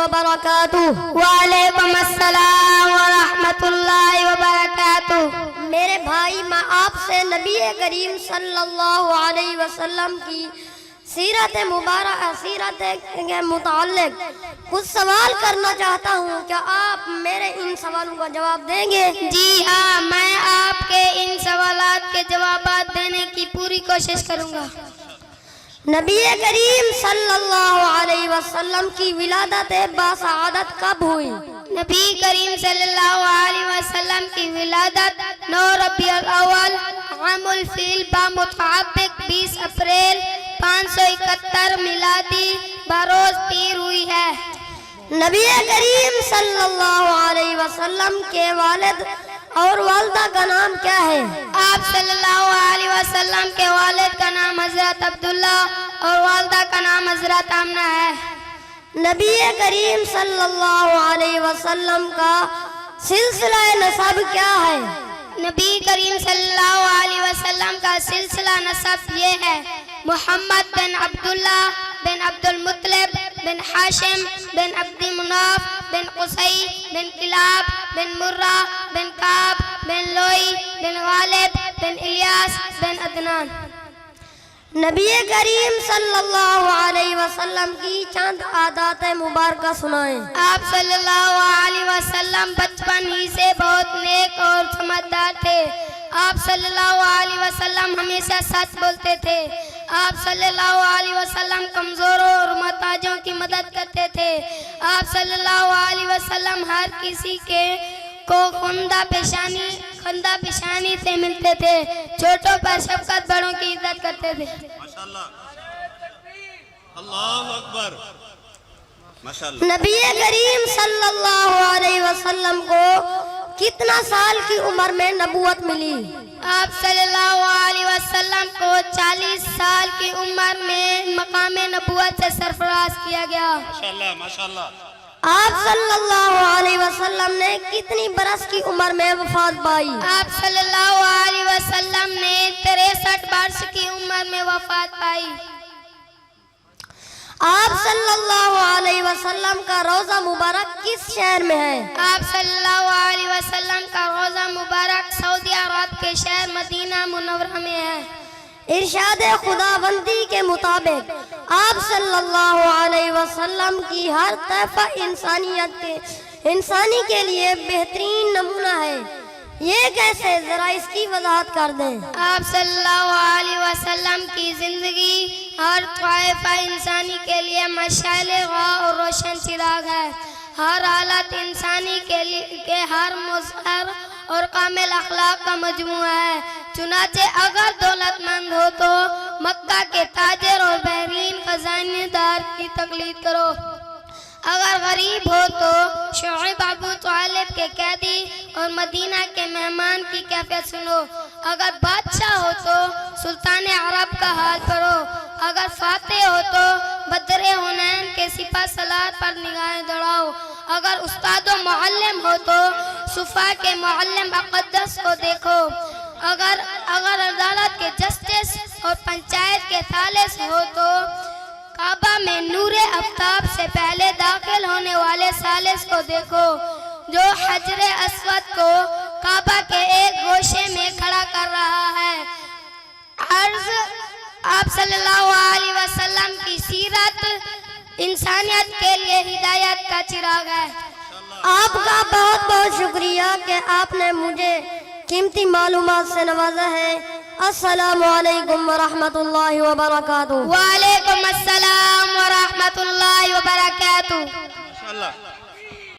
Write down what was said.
وبرکاتہ۔ وعلیکم السلام ورحمۃ اللہ وبرکاتہ۔ میرے بھائی، میں آپ سے نبی کریم صلی اللہ علیہ وسلم کی سیرت کے متعلق کچھ سوال کرنا چاہتا ہوں، کیا آپ میرے ان سوالوں کا جواب دیں گے؟ جی ہاں، میں آپ کے ان سوالات کے جوابات دینے کی پوری کوشش کروں گا۔ نبی کریم صلی اللہ علیہ وسلم کی ولادت باسعادت کب ہوئی؟ نبی کریم صلی اللہ علیہ وسلم کی ولادت 9 ربیع الاول عام الفیل بمطابق 20 اپریل 571 میلادی بروز پیر ہوئی ہے۔ نبی کریم صلی اللہ علیہ وسلم کے والد اور والدہ کا نام کیا ہے؟ آپ صلی اللہ علیہ وسلم کے والد کا نام حضرت عبداللہ اور والدہ کا نام حضرت آمنہ ہے۔ نبی کریم صلی اللہ علیہ وسلم کا سلسلہ نسب کیا ہے؟ نبی کریم صلی اللہ علیہ وسلم کا سلسلہ نسب یہ ہے: محمد بن عبداللہ بن عبد المطلب بن حاشم بن عبد مناف بن قصی بن کلاب بن مرہ بن کعب بن لوئی بن غالب بن الیاس بن عدنان۔ نبی کریم صلی اللہ علیہ وسلم کی چند عادات مبارکہ سنائیں۔ آپ صلی اللہ علیہ وسلم بچپن ہی سے بہت نیک اور سمجھدار تھے۔ آپ صلی اللہ علیہ وسلم ہمیشہ سچ بولتے تھے۔ آپ صلی اللہ علیہ وسلم کمزوروں اور محتاجوں کی مدد کرتے تھے۔ آپ صلی اللہ علیہ وسلم ہر کسی کو خندہ پیشانی سے ملتے تھے۔ چھوٹوں پر شفقت، بڑوں کی عزت کرتے تھے۔ ماشاءاللہ، اللہ اکبر، ماشاءاللہ۔ نبی کریم صلی اللہ علیہ وسلم کو کتنا سال کی عمر میں نبوت ملی؟ آپ صلی اللہ علیہ وسلم کو 40 سال کی عمر میں مقام نبوت سے سرفراز کیا گیا۔ ماشاءاللہ، ماشاءاللہ۔ آپ صلی اللہ علیہ وسلم نے کتنی برس کی عمر میں وفات پائی؟ آپ صلی اللہ علیہ وسلم نے 63 برس کی عمر میں وفات پائی۔ آپ صلی اللہ علیہ وسلم کا روضہ مبارک کس شہر میں ہے؟ آپ صلی اللہ علیہ وسلم کا روضہ مبارک سعودی عرب کے شہر مدینہ منورہ میں ہے۔ ارشاد خداوندی کے مطابق آپ صلی اللہ علیہ وسلم کی ہر طیفہ انسانی کے لیے بہترین نمونہ ہے۔ یہ کیسے؟ ذرا اس کی وضاحت کر دیں۔ آپ صلی اللہ علیہ وسلم کی زندگی ہر طائفہ انسانی کے لیے مشعل راہ اور روشن چراغ ہے۔ ہر حالت انسانی کے ہر مظہر اور کامل اخلاق کا مجموعہ ہے۔ چنانچہ اگر دولت مند ہو تو مکہ کے تاجر اور بحرین خزانہ دار کی تقلید کرو۔ اگر غریب ہو تو شعیب ابو طالب کے قیدی اور مدینہ کے مہمان کی کیفیت سنو۔ اگر بادشاہ ہو تو سلطان عرب کا حال پڑھو۔ اگر فاتح ہو تو بدر حنین کے سپہ سالار پر نگاہیں دوڑاؤ۔ اگر استاد و معلم ہو تو صفا کے معلم اقدس کو دیکھو۔ اگر عدالت کے جسٹس اور پنچایت کے ثالث ہو تو کعبہ میں نور آفتاب سے پہلے داخل ہونے والے ثالث کو دیکھو، جو حجر اسود کو کعبہ کے ایک گوشے میں کھڑا کر رہا ہے۔ عرض آپ صلی اللہ علیہ وسلم کی سیرت انسانیت کے لیے ہدایت کا چراغ ہے۔ آپ کا بہت بہت شکریہ کہ آپ نے مجھے قیمتی معلومات سے نوازا ہے۔ السلام علیکم ورحمۃ اللہ وبرکاتہ۔ وعلیکم السلام ورحمۃ اللہ وبرکاتہ۔ ماشاءاللہ۔